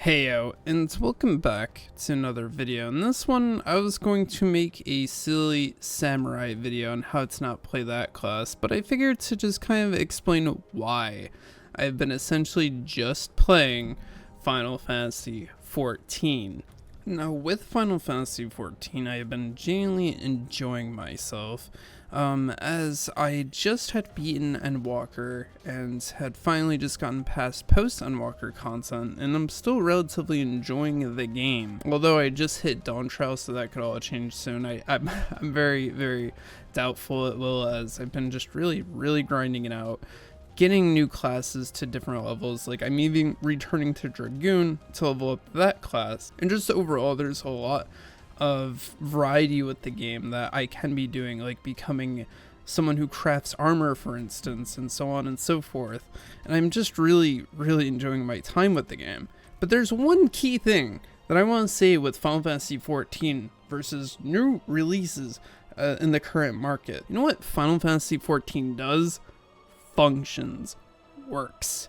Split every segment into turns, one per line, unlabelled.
Heyo, and welcome back to another video. In this one, I was going to make a silly samurai video on how to not play that class, but I figured to just kind of explain why I've been essentially just playing Final Fantasy XIV. Now, with Final Fantasy XIV, I have been genuinely enjoying myself, as I just had beaten Endwalker and had finally just gotten past post-Endwalker content, and I'm still relatively enjoying the game. Although I just hit Dawn Trail, so that could all change soon. I'm very, very doubtful it will, as I've been just really grinding it out, getting new classes to different levels. Like, I'm even returning to Dragoon to level up that class, and just overall there's a lot of variety with the game that I can be doing, like becoming someone who crafts armor, for instance, and so on and so forth. And I'm just really enjoying my time with the game. But there's one key thing that I want to say with Final Fantasy XIV versus new releases in the current market. You know what Final Fantasy XIV does? Functions, works,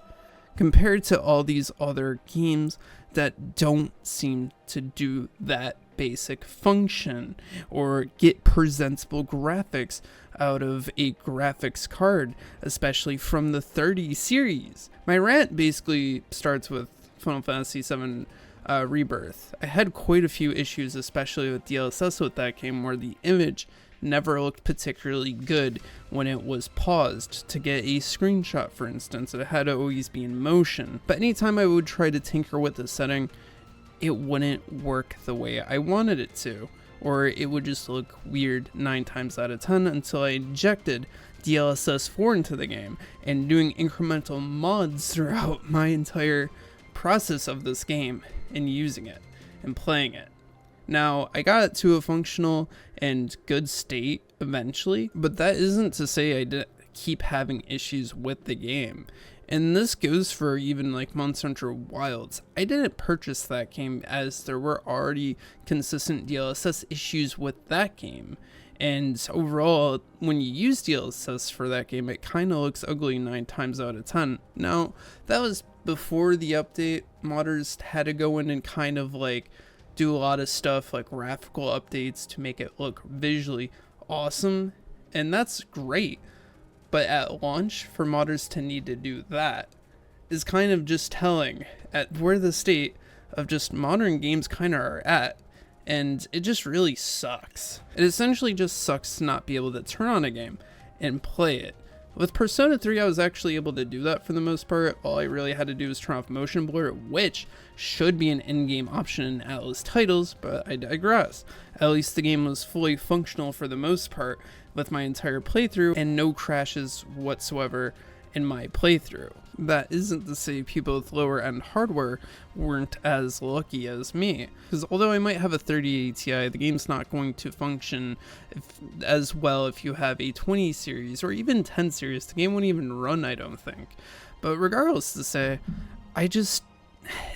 compared to all these other games that don't seem to do that basic function or get presentable graphics out of a graphics card, especially from the 30 series. My rant basically starts with Final Fantasy XIV Rebirth. I had quite a few issues, especially with DLSS with that game, where the image never looked particularly good when it was paused to get a screenshot, for instance. It had to always be in motion. But anytime I would try to tinker with the setting, it wouldn't work the way I wanted it to, or it would just look weird 9 times out of 10 until I injected DLSS 4 into the game and doing incremental mods throughout my entire process of this game and using it and playing it. Now, I got it to a functional and good state eventually, but that isn't to say I didn't keep having issues with the game. And this goes for even like Monster Hunter Wilds. I didn't purchase that game as there were already consistent DLSS issues with that game. And overall, when you use DLSS for that game, it kind of looks ugly 9 times out of 10. Now, that was before the update. Modders had to go in and kind of like do a lot of stuff like graphical updates to make it look visually awesome, and that's great. But at launch, for modders to need to do that is kind of just telling at where the state of just modern games kind of are at, and it just really sucks. It essentially just sucks to not be able to turn on a game and play it. With Persona 3, I was actually able to do that for the most part. All I really had to do was turn off motion blur, which should be an in-game option in Atlas titles, but I digress. At least the game was fully functional for the most part with my entire playthrough, and no crashes whatsoever in my playthrough. That isn't to say people with lower end hardware weren't as lucky as me, because although I might have a 3080 Ti, the game's not going to function as well if you have a 20 series or even 10 series. The game wouldn't even run, I don't think. But regardless to say,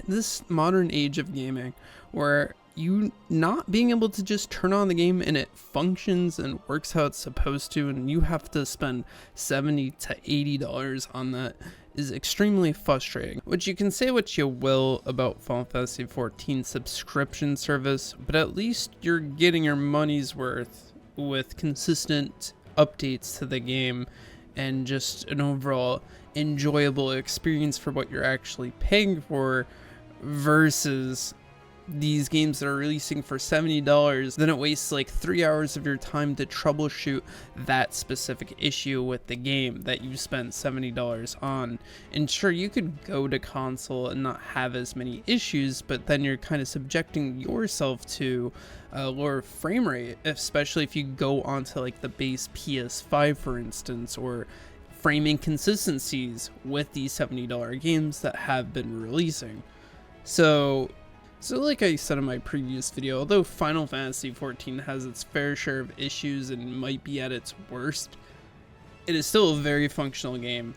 this modern age of gaming where you not being able to just turn on the game and it functions and works how it's supposed to, and you have to spend $70 to $80 on that, is extremely frustrating. Which you can say what you will about Final Fantasy XIV subscription service, but at least you're getting your money's worth with consistent updates to the game and just an overall enjoyable experience for what you're actually paying for, versus these games that are releasing for $70, then it wastes like 3 hours of your time to troubleshoot that specific issue with the game that you spent $70 on. And sure, you could go to console and not have as many issues, but then you're kind of subjecting yourself to a lower frame rate, especially if you go onto like the base PS5, for instance, or frame inconsistencies with these $70 games that have been releasing. So like I said in my previous video, although Final Fantasy XIV has its fair share of issues and might be at its worst, it is still a very functional game,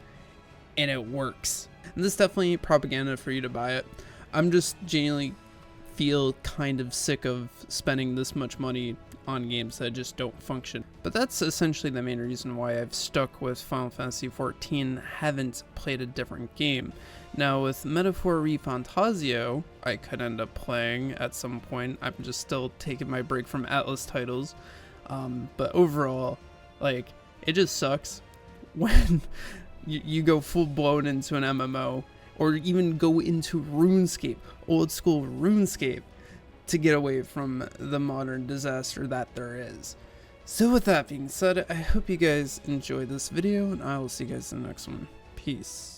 and it works. And this definitely ain't propaganda for you to buy it. I'm just genuinely feel kind of sick of spending this much money on games that just don't function. But that's essentially the main reason why I've stuck with Final Fantasy XIV, haven't played a different game. Now with Metaphor ReFantazio, I could end up playing at some point. I'm just still taking my break from Atlas titles. But overall, like, it just sucks when you go full blown into an MMO, or even go into RuneScape, old school RuneScape, to get away from the modern disaster that there is. So with that being said, I hope you guys enjoyed this video, and I will see you guys in the next one. Peace.